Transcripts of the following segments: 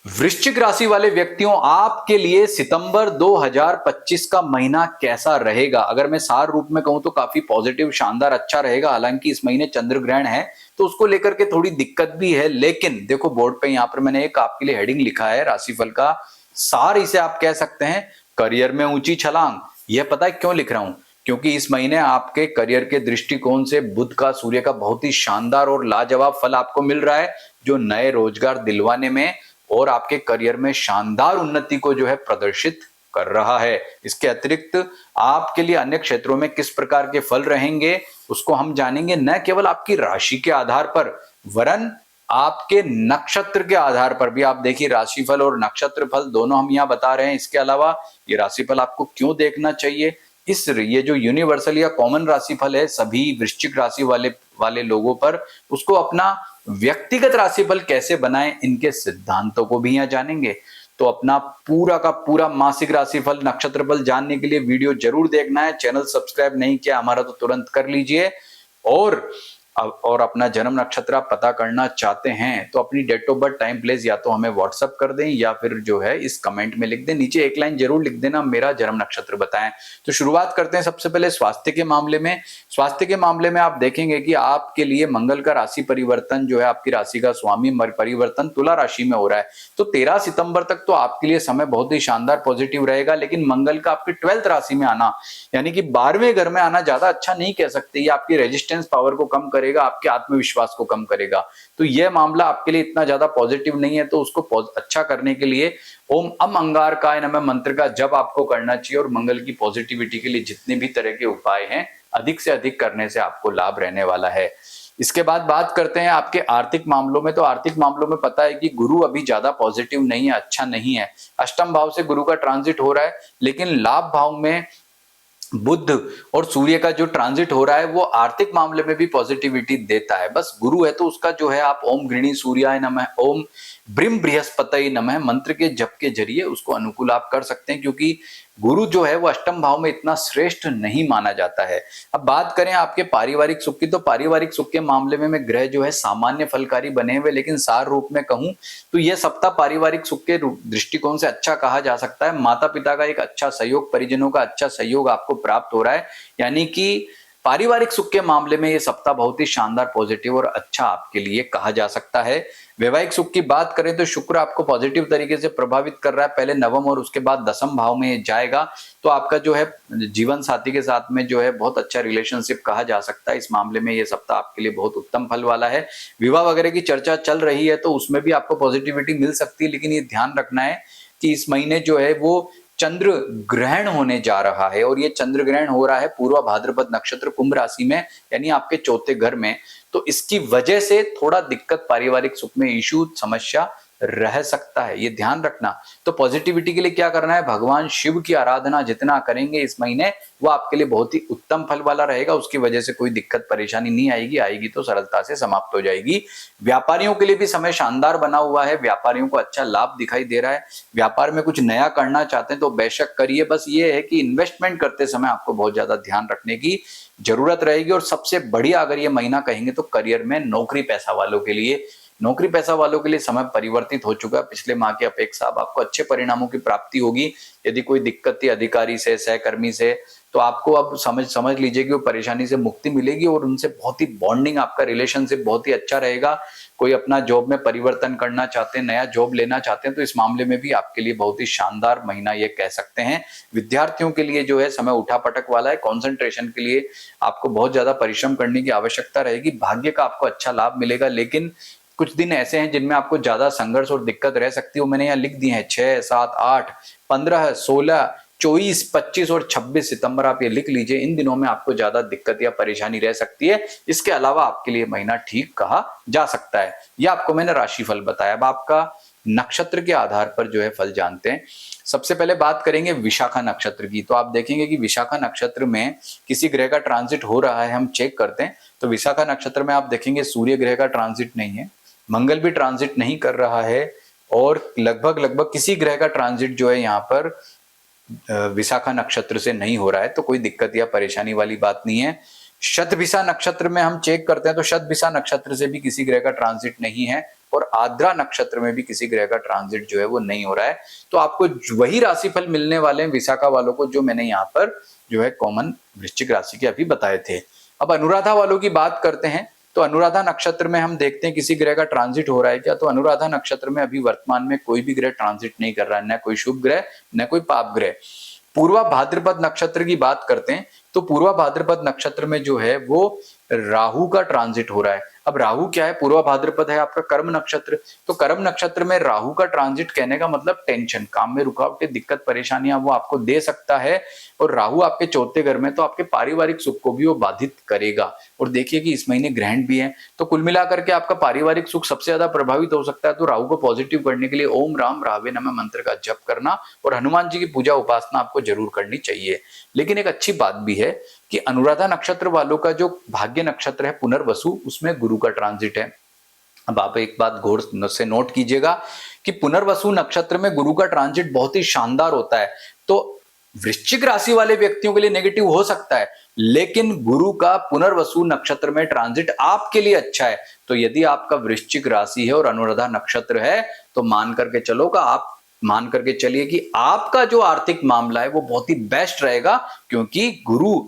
वृश्चिक राशि वाले व्यक्तियों, आपके लिए सितंबर 2025 का महीना कैसा रहेगा? अगर मैं सार रूप में कहूं तो काफी पॉजिटिव, शानदार, अच्छा रहेगा। हालांकि इस महीने चंद्र ग्रहण है तो उसको लेकर के थोड़ी दिक्कत भी है, लेकिन देखो बोर्ड पे यहां पर मैंने एक आपके लिए हेडिंग लिखा है राशिफल का सार, इसे आप कह सकते हैं करियर में ऊंची छलांग। यह पता है क्यों लिख रहा हूं? क्योंकि इस महीने आपके करियर के दृष्टिकोण से बुध का, सूर्य का बहुत ही शानदार और लाजवाब फल आपको मिल रहा है, जो नए रोजगार दिलवाने में और आपके करियर में शानदार उन्नति को जो है प्रदर्शित कर रहा है। इसके अतिरिक्त आपके लिए अन्य क्षेत्रों में किस प्रकार के फल रहेंगे उसको हम जानेंगे, न केवल आपकी राशि के आधार पर वरन आपके नक्षत्र के आधार पर भी। आप देखिए राशिफल और नक्षत्र फल दोनों हम यहाँ बता रहे हैं। इसके अलावा ये राशिफल आपको क्यों देखना चाहिए, ये जो यूनिवर्सल या कॉमन राशिफल है सभी वृश्चिक राशि वाले लोगों पर, उसको अपना व्यक्तिगत राशिफल कैसे बनाएं, इनके सिद्धांतों को भी यहां जानेंगे। तो अपना पूरा का पूरा मासिक राशिफल, नक्षत्रफल जानने के लिए वीडियो जरूर देखना है। चैनल सब्सक्राइब नहीं किया हमारा तो तुरंत कर लीजिए। और अपना जन्म नक्षत्र आप पता करना चाहते हैं तो अपनी date of birth, time, place या तो हमें व्हाट्सअप कर दें या फिर जो है इस कमेंट में लिख दें। नीचे एक लाइन जरूर लिख देना, मेरा जन्म नक्षत्र बताएं। तो शुरुआत करते हैं सबसे पहले स्वास्थ्य के मामले में। स्वास्थ्य के मामले में आप देखेंगे कि आपके लिए मंगल का राशि परिवर्तन जो है, आपकी राशि का स्वामी परिवर्तन तुला राशि में हो रहा है। तो 13 सितंबर तक तो आपके लिए समय बहुत ही शानदार पॉजिटिव रहेगा, लेकिन मंगल का आपकी 12th राशि में आना, यानी कि 12वें घर में आना ज्यादा अच्छा नहीं कह सकते। ये आपकी रेजिस्टेंस पावर को कम करेगा, आपके आत्मविश्वास को कम करेगा। तो यह मामला आपके लिए इतना ज्यादा पॉजिटिव नहीं है। तो उसको अच्छा करने के लिए ओम अम अंगारकाय नमः मंत्र का जप आपको करना चाहिए, और मंगल की पॉजिटिविटी के लिए जितने भी तरह के उपाय हैं अधिक से अधिक करने से आपको लाभ रहने वाला है। इसके बाद बात करते हैं आपके आर्थिक मामलों में। तो आर्थिक मामलों में पता है कि गुरु अभी ज्यादा पॉजिटिव नहीं है, अच्छा नहीं है। अष्टम भाव से गुरु का ट्रांजिट हो रहा है, लेकिन लाभ भाव में बुध और सूर्य का जो ट्रांजिट हो रहा है वो आर्थिक मामले में भी पॉजिटिविटी देता है। बस गुरु है तो उसका जो है आप ओम गृणी सूर्याय नमः, ओम ब्रिम बृहस्पतये नमः मंत्र के जप के जरिए उसको अनुकूल आप कर सकते हैं, क्योंकि गुरु जो है वो अष्टम भाव में इतना श्रेष्ठ नहीं माना जाता है। अब बात करें आपके पारिवारिक सुख की, तो पारिवारिक सुख के मामले में ग्रह जो है सामान्य फलकारी बने हुए, लेकिन सार रूप में कहूं तो यह सप्ताह पारिवारिक सुख के दृष्टिकोण से अच्छा कहा जा सकता है। माता पिता का एक अच्छा सहयोग, परिजनों का अच्छा सहयोग आपको प्राप्त हो रहा है, यानी कि पारिवारिक सुख के मामले में यह सप्ताह बहुत ही शानदार, पॉजिटिव और अच्छा आपके लिए कहा जा सकता है। वैवाहिक सुख की बात करें तो शुक्र आपको पॉजिटिव तरीके से प्रभावित कर रहा है, पहले नवम और उसके बाद दसम भाव में जाएगा। तो आपका जो है जीवन साथी के साथ में जो है बहुत अच्छा रिलेशनशिप कहा जा सकता है। इस मामले में ये सप्ताह आपके लिए बहुत उत्तम फल वाला है। विवाह वगैरह की चर्चा चल रही है तो उसमें भी आपको पॉजिटिविटी मिल सकती है, लेकिन ये ध्यान रखना है कि इस महीने जो है वो चंद्र ग्रहण होने जा रहा है, और ये चंद्र ग्रहण हो रहा है पूर्व भाद्रपद नक्षत्र कुंभ राशि में, यानी आपके चौथे घर में। तो इसकी वजह से थोड़ा दिक्कत, पारिवारिक सुख में इशू, समस्या रह सकता है, ये ध्यान रखना। तो पॉजिटिविटी के लिए क्या करना है, भगवान शिव की आराधना जितना करेंगे इस महीने वो आपके लिए बहुत ही उत्तम फल वाला रहेगा। उसकी वजह से कोई दिक्कत परेशानी नहीं आएगी, आएगी तो सरलता से समाप्त हो जाएगी। व्यापारियों के लिए भी समय शानदार बना हुआ है, व्यापारियों को अच्छा लाभ दिखाई दे रहा है। व्यापार में कुछ नया करना चाहते हैं तो बेशक करिए, बस ये है कि इन्वेस्टमेंट करते समय आपको बहुत ज्यादा ध्यान रखने की जरूरत रहेगी। और सबसे बढ़िया अगर ये महीना कहेंगे तो करियर में, नौकरी पैसा वालों के लिए, नौकरी पैसा वालों के लिए समय परिवर्तित हो चुका है। पिछले माह की अपेक्षा अब आपको अच्छे परिणामों की प्राप्ति होगी। यदि कोई दिक्कत थी अधिकारी से, सहकर्मी से, तो आपको अब समझ लीजिए कि वो परेशानी से मुक्ति मिलेगी और उनसे बहुत ही बॉन्डिंग, आपका रिलेशनशिप बहुत ही अच्छा रहेगा। कोई अपना जॉब में परिवर्तन करना चाहते हैं, नया जॉब लेना चाहते हैं, तो इस मामले में भी आपके लिए बहुत ही शानदार महीना ये कह सकते हैं। विद्यार्थियों के लिए जो है समय उठापटक वाला है, कंसंट्रेशन के लिए आपको बहुत ज्यादा परिश्रम करने की आवश्यकता रहेगी। भाग्य का आपको अच्छा लाभ मिलेगा, लेकिन कुछ दिन ऐसे हैं जिनमें आपको ज्यादा संघर्ष और दिक्कत रह सकती है। मैंने यहाँ लिख दी है 6, 7, 8, 15, 16, 24, 25 और 26 सितंबर, आप ये लिख लीजिए। इन दिनों में आपको ज्यादा दिक्कत या परेशानी रह सकती है। इसके अलावा आपके लिए महीना ठीक कहा जा सकता है। यह आपको मैंने राशिफल बताया। अब आपका नक्षत्र के आधार पर जो है फल जानते हैं। सबसे पहले बात करेंगे विशाखा नक्षत्र की। तो आप देखेंगे कि विशाखा नक्षत्र में किसी ग्रह का ट्रांजिट हो रहा है, हम चेक करते हैं। तो विशाखा नक्षत्र में आप देखेंगे सूर्य ग्रह का ट्रांजिट नहीं है, मंगल भी ट्रांजिट नहीं कर रहा है, और लगभग किसी ग्रह का ट्रांजिट जो है यहाँ पर विशाखा नक्षत्र से नहीं हो रहा है। तो कोई दिक्कत या परेशानी वाली बात नहीं है। शतभिषा नक्षत्र में हम चेक करते हैं तो शतभिषा नक्षत्र से भी किसी ग्रह का ट्रांजिट नहीं है। और आद्रा नक्षत्र में भी किसी ग्रह का ट्रांजिट जो है वो नहीं हो रहा है। तो आपको वही राशिफल मिलने वाले हैं विशाखा वालों को जो मैंने यहाँ पर जो है कॉमन वृश्चिक राशि के अभी बताए थे। अब अनुराधा वालों की बात करते हैं। तो अनुराधा नक्षत्र में हम देखते हैं किसी ग्रह का ट्रांजिट हो रहा है क्या? तो अनुराधा नक्षत्र में अभी वर्तमान में कोई भी ग्रह ट्रांजिट नहीं कर रहा है, न कोई शुभ ग्रह न कोई पाप ग्रह। पूर्वा भाद्रपद नक्षत्र की बात करते हैं तो पूर्वा भाद्रपद नक्षत्र में जो है वो राहु का ट्रांजिट हो रहा है। अब राहु क्या है? पूर्वा भाद्रपद है आपका कर्म नक्षत्र। तो कर्म नक्षत्र में राहु का ट्रांजिट कहने का मतलब टेंशन, काम में रुकावटें, दिक्कत, परेशानियां वो आपको दे सकता है। और राहु आपके चौथे घर में, तो आपके पारिवारिक सुख को भी वो बाधित करेगा। और देखिए कि इस महीने ग्रहण भी है, तो कुल मिलाकर के आपका पारिवारिक सुख सबसे ज्यादा प्रभावित हो सकता है। तो राहु को पॉजिटिव करने के लिए ओम राम रावे नमः मंत्र का जप करना और हनुमान जी की पूजा उपासना आपको जरूर करनी चाहिए। लेकिन एक अच्छी बात भी है कि अनुराधा नक्षत्र वालों का जो भाग्य नक्षत्र है पुनर्वसु, उसमें गुरु का ट्रांजिट है। अब आप एक बात गौर से नोट कीजिएगा कि पुनर्वसु नक्षत्र में गुरु का ट्रांजिट बहुत ही शानदार होता है। तो वृश्चिक राशि वाले व्यक्तियों के लिए नेगेटिव हो सकता है, लेकिन गुरु का पुनर्वसु नक्षत्र में ट्रांजिट आपके लिए अच्छा है। तो यदि आपका वृश्चिक राशि है और अनुराधा नक्षत्र है तो मान करके चलो का आप मान करके चलिए कि आपका जो आर्थिक मामला है वो बहुत ही बेस्ट रहेगा, क्योंकि गुरु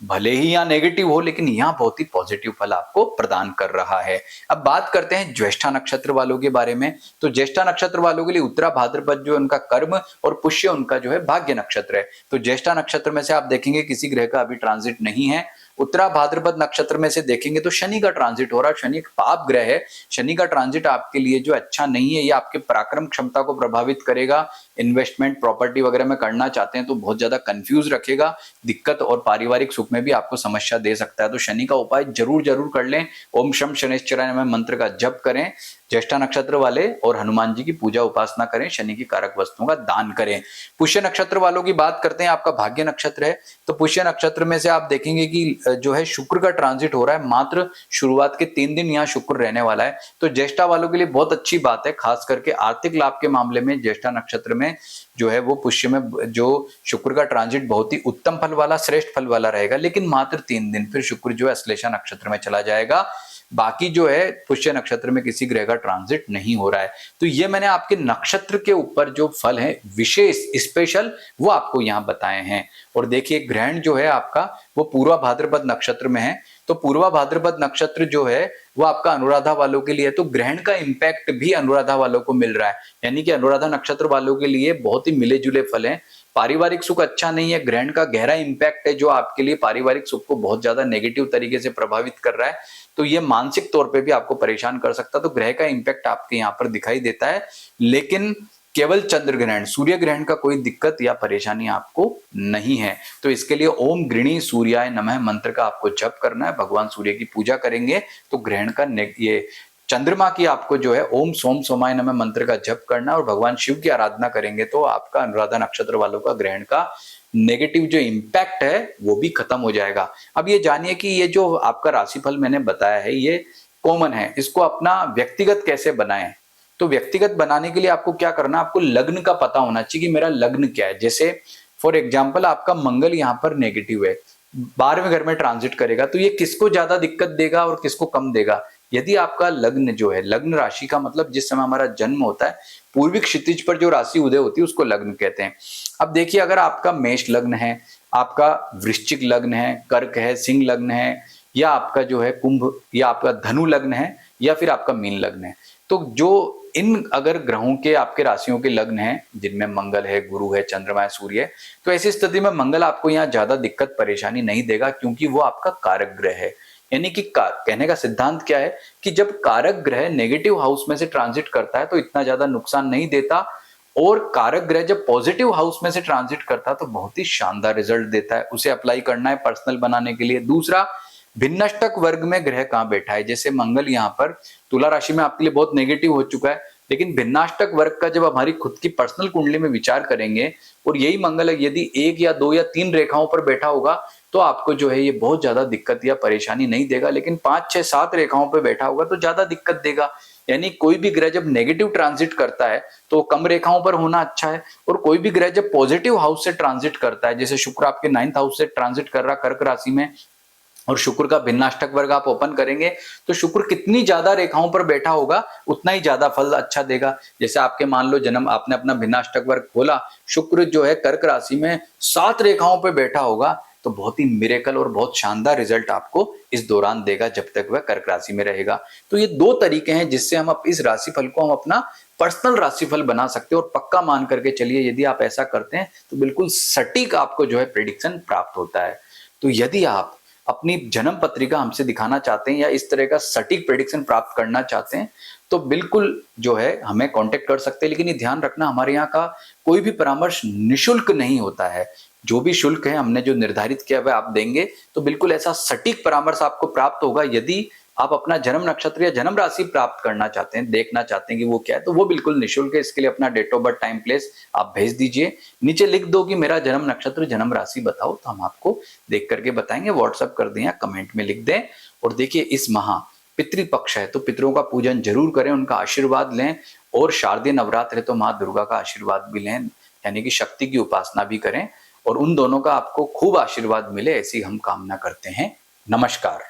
भले ही यहाँ नेगेटिव हो लेकिन यहाँ बहुत ही पॉजिटिव फल आपको प्रदान कर रहा है। अब बात करते हैं ज्येष्ठा नक्षत्र वालों के बारे में। तो ज्येष्ठा नक्षत्र वालों के लिए उत्तरा भाद्रपद जो उनका कर्म और पुष्य उनका जो है भाग्य नक्षत्र है। तो ज्येष्ठा नक्षत्र में से आप देखेंगे किसी ग्रह का अभी ट्रांजिट नहीं है। उत्तरा भाद्रपद नक्षत्र में से देखेंगे तो शनि का ट्रांजिट हो रहा है। शनि एक पाप ग्रह है। शनि का ट्रांजिट आपके लिए जो अच्छा नहीं है, ये आपके पराक्रम क्षमता को प्रभावित करेगा। इन्वेस्टमेंट प्रॉपर्टी वगैरह में करना चाहते हैं तो बहुत ज्यादा कंफ्यूज रखेगा, दिक्कत और पारिवारिक सुख में भी आपको समस्या दे सकता है। तो शनि का उपाय जरूर जरूर कर लें। ओम शम शनिश्चराय नमः मंत्र का जप करें ज्येष्ठा नक्षत्र वाले, और हनुमान जी की पूजा उपासना करें, शनि की कारक वस्तुओं का दान करें। पुष्य नक्षत्र वालों की बात करते हैं, आपका भाग्य नक्षत्र है। तो पुष्य नक्षत्र में से आप देखेंगे कि जो है शुक्र का ट्रांजिट हो रहा है। मात्र शुरुआत के 3 दिन यहाँ शुक्र रहने वाला है। तो ज्येष्ठा वालों के लिए बहुत अच्छी बात है, खास करके आर्थिक लाभ के मामले में ज्येष्ठा नक्षत्र में जो है वो पुष्य में जो शुक्र का ट्रांजिट बहुत ही उत्तम फल वाला, श्रेष्ठ फल वाला रहेगा। लेकिन मात्र 3 दिन, फिर शुक्र जो है अश्लेषा नक्षत्र में चला जाएगा। बाकी जो है पुष्य नक्षत्र में किसी ग्रह का ट्रांजिट नहीं हो रहा है। तो ये मैंने आपके नक्षत्र के ऊपर जो फल है विशेष स्पेशल वो आपको यहाँ बताए हैं। और देखिए ग्रहण जो है आपका वो पूर्वा भाद्रपद नक्षत्र में है। तो पूर्वा भाद्रपद नक्षत्र जो है वो आपका अनुराधा वालों के लिए, तो ग्रहण का इंपैक्ट भी अनुराधा वालों को मिल रहा है। यानी कि अनुराधा नक्षत्र वालों के लिए बहुत ही मिले जुले फल हैं। पारिवारिक सुख अच्छा नहीं है, ग्रहण का गहरा इंपैक्ट है जो आपके लिए पारिवारिक सुख को बहुत ज्यादा नेगेटिव तरीके से प्रभावित कर रहा है। तो ये मानसिक तौर पे भी आपको परेशान कर सकता है। तो ग्रह का इंपैक्ट आपके यहाँ पर दिखाई देता है, लेकिन केवल चंद्र ग्रहण, सूर्य ग्रहण का कोई दिक्कत या परेशानी आपको नहीं है। तो इसके लिए ओम गृणी सूर्याय नमः मंत्र का आपको जप करना है। भगवान सूर्य की पूजा करेंगे तो ग्रहण का ये चंद्रमा की आपको जो है ओम सोम सोमाय नमः मंत्र का जप करना और भगवान शिव की आराधना करेंगे तो आपका अनुराधा नक्षत्र वालों का ग्रहण का नेगेटिव जो इंपैक्ट है वो भी खत्म हो जाएगा। अब ये जानिए कि ये जो आपका राशिफल मैंने बताया है ये कॉमन है, इसको अपना व्यक्तिगत कैसे बनाएं। तो व्यक्तिगत बनाने के लिए आपको क्या करना, आपको लग्न का पता होना चाहिए कि मेरा लग्न क्या है। जैसे फॉर एग्जाम्पल आपका मंगल यहाँ पर नेगेटिव है, 12वें घर में ट्रांजिट करेगा, तो ये किसको ज्यादा दिक्कत देगा और किसको कम देगा। यदि आपका लग्न जो है, लग्न राशि का मतलब जिस समय हमारा जन्म होता है पूर्वी क्षितिज पर जो राशि उदय होती है उसको लग्न कहते हैं। अब देखिए अगर आपका मेष लग्न है, आपका वृश्चिक लग्न है, कर्क है, सिंह लग्न है, या आपका जो है कुंभ या आपका धनु लग्न है, या फिर आपका मीन लग्न है, तो जो इन अगर ग्रहों के आपके राशियों के लग्न हैं जिनमें मंगल है, गुरु है, चंद्रमा है, सूर्य है, तो ऐसी स्थिति में मंगल आपको यहाँ ज्यादा दिक्कत परेशानी नहीं देगा क्योंकि वो आपका कारक ग्रह है। यानी कि कहने का सिद्धांत क्या है कि जब कारक ग्रह नेगेटिव हाउस में से ट्रांजिट करता है तो इतना ज्यादा नुकसान नहीं देता, और कारक ग्रह जब पॉजिटिव हाउस में से ट्रांजिट करता है तो बहुत ही शानदार रिजल्ट देता है। उसे अप्लाई करना है पर्सनल बनाने के लिए। दूसरा, भिन्नाष्टक वर्ग में ग्रह कहाँ बैठा है। जैसे मंगल यहाँ पर तुला राशि में आपके लिए बहुत नेगेटिव हो चुका है, लेकिन भिन्नाष्टक वर्ग का जब हमारी खुद की पर्सनल कुंडली में विचार करेंगे और यही मंगल यदि 1 या 2 या 3 रेखाओं पर बैठा होगा तो आपको जो है ये बहुत ज्यादा दिक्कत या परेशानी नहीं देगा, लेकिन 5, 6, 7 रेखाओं पर बैठा होगा तो ज्यादा दिक्कत देगा। यानी कोई भी ग्रह जब नेगेटिव ट्रांजिट करता है तो कम रेखाओं पर होना अच्छा है, और कोई भी ग्रह जब पॉजिटिव हाउस से ट्रांजिट करता है, जैसे शुक्र आपके 9th हाउस से ट्रांजिट कर रहा कर्क राशि में और शुक्र का भिन्नाष्टक वर्ग आप ओपन करेंगे तो शुक्र कितनी ज्यादा रेखाओं पर बैठा होगा उतना ही ज्यादा फल अच्छा देगा। जैसे आपके मान लो जन्म आपने अपना भिन्नाष्टक वर्ग खोला, शुक्र जो है कर्क राशि में 7 रेखाओं पर बैठा होगा तो बहुत ही मिरेकल और बहुत शानदार रिजल्ट आपको इस दौरान देगा जब तक वह कर्क राशि में रहेगा। तो ये 2 तरीके हैं जिससे हम इस राशिफल को हम अपना पर्सनल राशिफल बना सकते हैं और पक्का मान करके चलिए यदि आप ऐसा करते हैं तो बिल्कुल सटीक आपको जो है प्रेडिक्शन प्राप्त होता है। तो यदि आप अपनी जन्म पत्रिका हमसे दिखाना चाहते हैं या इस तरह का सटीक प्रेडिक्शन प्राप्त करना चाहते हैं तो बिल्कुल जो है हमें कांटेक्ट कर सकते हैं। लेकिन ये ध्यान रखना हमारे यहाँ का कोई भी परामर्श निशुल्क नहीं होता है। जो भी शुल्क है हमने जो निर्धारित किया हुआ आप देंगे तो बिल्कुल ऐसा सटीक परामर्श आपको प्राप्त होगा। यदि आप अपना जन्म नक्षत्र या जन्म राशि प्राप्त करना चाहते हैं, देखना चाहते हैं कि वो क्या है, तो वो बिल्कुल निःशुल्क है। इसके लिए अपना date of birth, time, place आप भेज दीजिए, नीचे लिख दो कि मेरा जन्म नक्षत्र जन्म राशि बताओ, तो हम आपको देख करके बताएंगे। व्हाट्सएप कर दें या कमेंट में लिख दें। और देखिए इस माह पितृपक्ष है तो पितरों का पूजन जरूर करें, उनका आशीर्वाद लें। और शारदीय नवरात्र है तो माँ दुर्गा का आशीर्वाद भी लें, यानी कि शक्ति की उपासना भी करें और उन दोनों का आपको खूब आशीर्वाद मिले ऐसी हम कामना करते हैं। नमस्कार।